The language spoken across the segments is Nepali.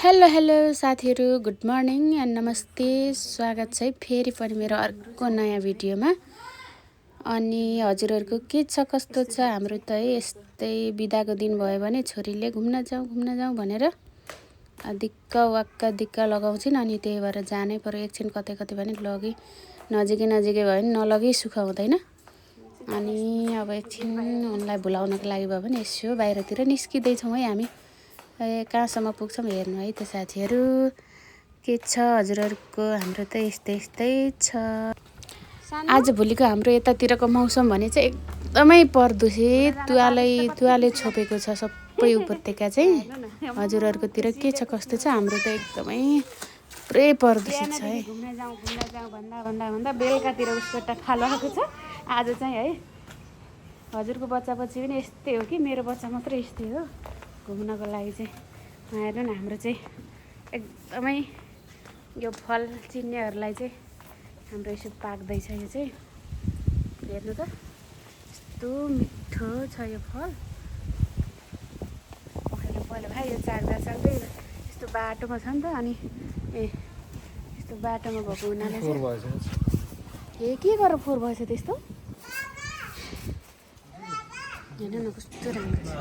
हेलो हेलो साथीहरू, गुड मर्निङ एन्ड नमस्ते। स्वागत छ फेरि पनि मेरो अर्को नयाँ भिडियोमा। अनि हजुरहरूको के छ, कस्तो छ? हाम्रो त यस्तै बिदाको दिन भयो भने छोरीले घुम्न जाउँ भनेर दिक्क वाक्क लगाउँछिन्। अनि त्यही भएर जानै पर्यो एकछिन कतै पनि लगी नजिकै भयो भने नलगी सुख हुँदैन। अनि अब एकछिन उनलाई भुलाउनको लागि भयो भने यसो बाहिरतिर निस्किँदैछौँ है हामी। कहाँसम्म पुग्छौँ हेर्नु है त साथीहरू। के छ हजुरहरूको? हाम्रो त यस्तै छ। आज भोलिको हाम्रो यतातिरको मौसम भने चाहिँ एकदमै प्रदूषित तुवाले छोपेको छ सबै उपत्यका चाहिँ। हजुरहरूकोतिर के छ, कस्तो छ? हाम्रो त एकदमै पुरै प्रदूषित छ है। घुम्न जाउँ भन्दा बेलुकातिर उसको एउटा खालो आएको छ आज चाहिँ है। हजुरको बच्चा बच्ची पनि यस्तै हो कि मेरो बच्चा मात्रै यस्तै हो घुम्नको लागि चाहिँ। हेर्नु न, हाम्रो चाहिँ एकदमै यो फल चिन्नेहरूलाई चाहिँ हाम्रो यसो पाक्दैछ। यो चाहिँ हेर्नु त, यस्तो मिठो छ यो फल। पहिला भाइ यो चाख्दै यस्तो बाटोमा छ नि त। अनि यस्तो बाटोमा भएको हुनाले चाहिँ के गरेर फोहोर भएछ त्यस्तो? हेर्नु न कस्तो राम्रो छ।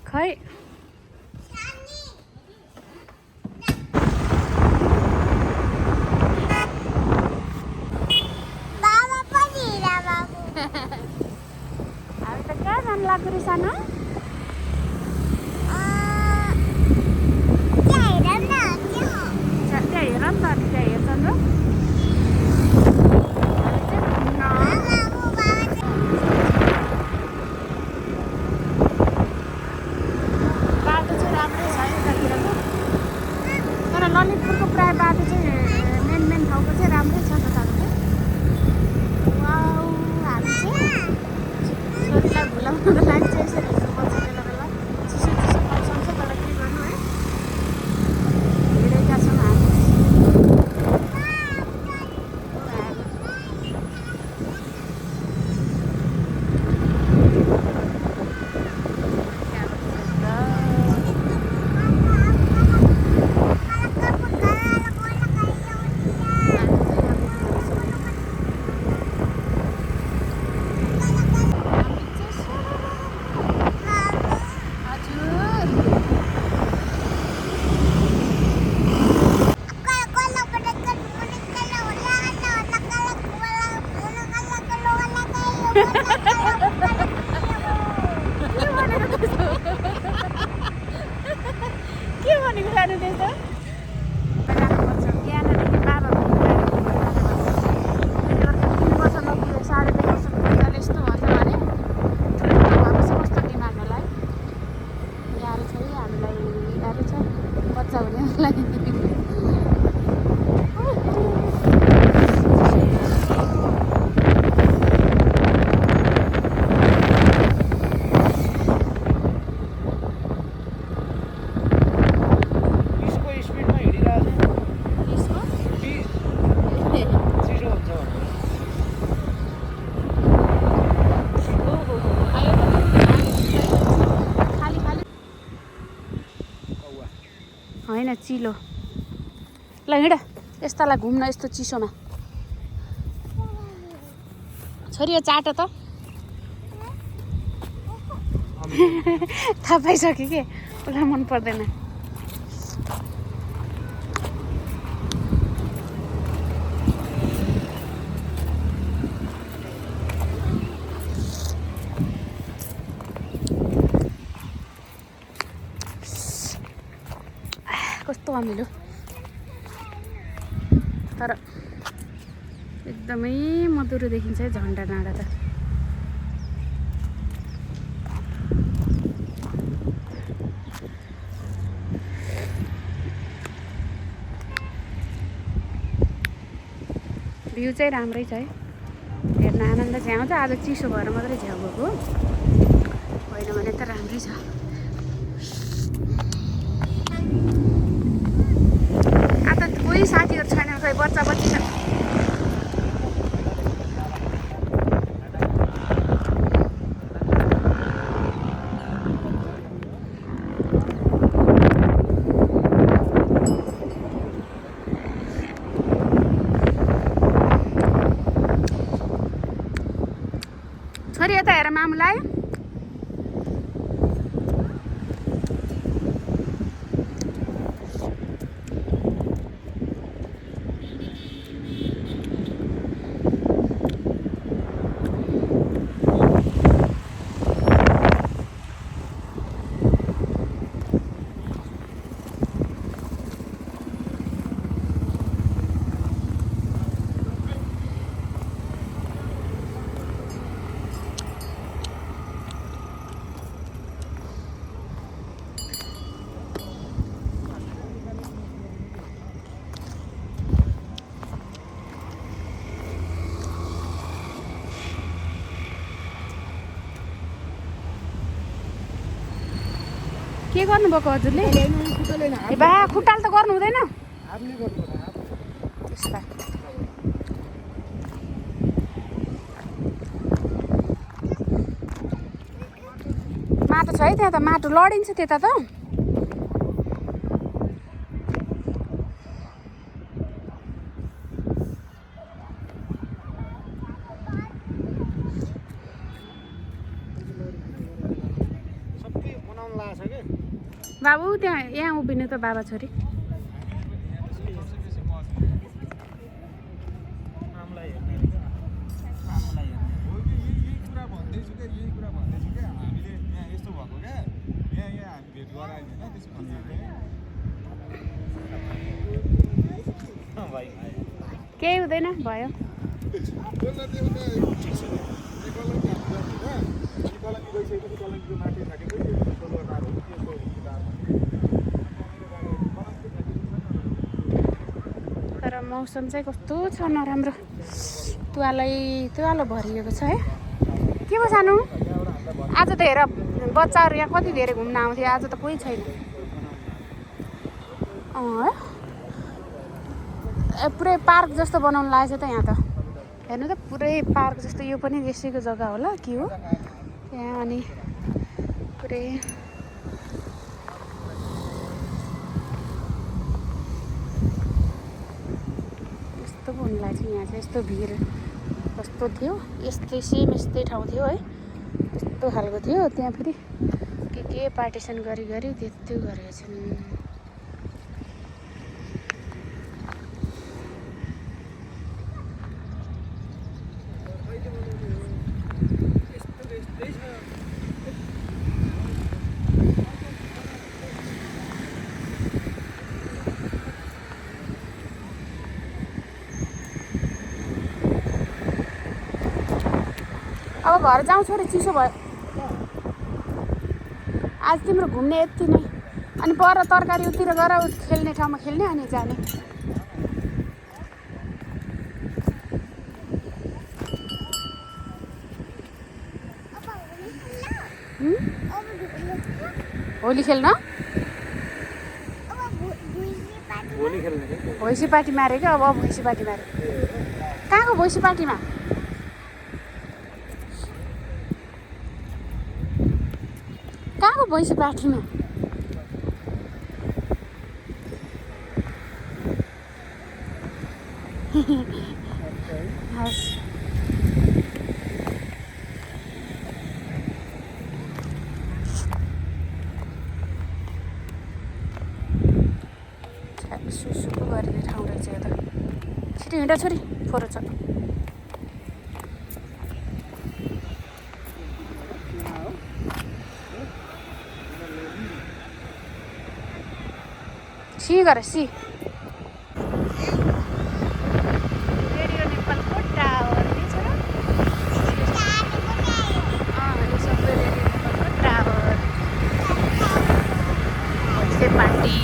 खै हामी त कहाँ जानु लाग्यो रे सानो? त्यहाँ हेर नि त, अनि त्यहाँ हेर्छन् र। बाटो चाहिँ राम्रै छ यतातिरको, तर ललितपुरको प्रायः बाटो चाहिँ मेन ठाउँको चाहिँ राम्रै छ तताको चाहिँ। हामी चाहिँ छोरीलाई भुलाउनको लागि चाहिँ यसरी बच्चाले गरेर चिसो मौसम छ, तर के गर्नु है, हिँडेका छौँ हामी। के भनेको जानु त्यस्तो? बिहानदेखि बाबा 3 वर्ष नपुगे 3.5 वर्ष पुग्दाले यस्तो भन्छ भने ठुलो भएको छ। कस्तो दिमाग होला है। गाह्रो छ है हामीलाई, गाह्रो छ बच्चा हुनेहरूलाई। होइन चिलो ल हिँड, यस्तालाई घुम्न यस्तो चिसोमा। छोरी यो चाटो त। थाहा पाइसक्यो कि उसलाई मन पर्दैन। कस्तो अमिलो, तर एकदमै मधुरो देखिन्छ है झन्डा डाँडा त। भ्यू चाहिँ राम्रै छ है, हेर्न आनन्द चाहिँ आउँछ। आज चिसो भएर मात्रै झ्याउ भएको, होइन भने त राम्रै छ। कोही साथीहरू छैन, खै बच्चा बच्ची छ। छोरी यता हेर मामुलाई के गर्नुभएको हजुरले बा खुट्टाले त गर्नु हुँदैन माटो छ है त्यहाँ त माटो लडिन्छ त्यता त बाबु त्यहाँ यहाँ उभिनु त बाबा छोरी केही हुँदैन भयो तर मौसम चाहिँ कस्तो छ नराम्रो तुवालो भरिएको छ है के पो सानो आज त हेर बच्चाहरू यहाँ कति धेरै घुम्न आउँथ्यो आज त कोही छैन पुरै पार्क जस्तो बनाउनु लागेको छ त यहाँ त हेर्नु त पुरै पार्क जस्तो यो पनि यसैको जग्गा होला के हो त्यहाँ अनि पुरै यस्तो पो हुनु लाग्छ यहाँ चाहिँ यस्तो भिड कस्तो थियो यस्तै सेम यस्तै ठाउँ थियो है यस्तो खालको थियो त्यहाँ फेरि के पार्टिसन गरी त्यस्तो गरेको छन् अब घर जाउँ छोरी चिसो भयो आज तिम्रो घुम्ने यति नै अनि पर तरकारी उतिर गएर खेल्ने ठाउँमा खेल्ने अनि जाने होली खेल्न भैँसी पार्टी मारे क्या अब भैँसी पार्टी मारे कहाँको भैँसी पार्टीमा कहाँको भैँसी पार्टीमा हस् सुसुको गर्ने ठाउँ रहेछ यो त छिटो हिँड छोरी फोहोर छ सी गर सी रेडियो नेपालको टावर नि छोरा यो सबै रेडियो नेपालको टावर भैँसी पार्टी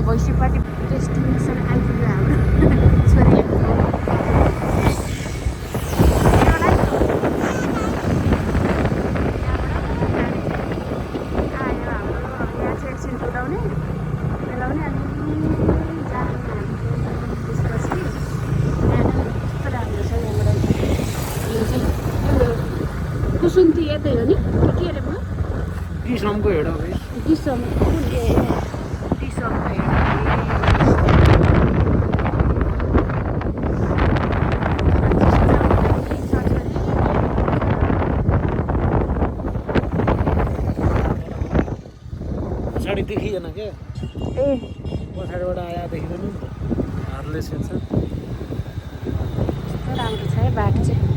भैँसी पार्टी डेस्टिनेसन आइपुग्यो हाम्रो छोरी कुसुन्ती यतै हो नि के अरे भयो दिसमको हेड दिसमको गाडी देखिएन क्या ए पछाडिबाट आया देखिँदैन नि त हार्ले सेन्सर कस्तो राम्रो छ है बाटो चाहिँ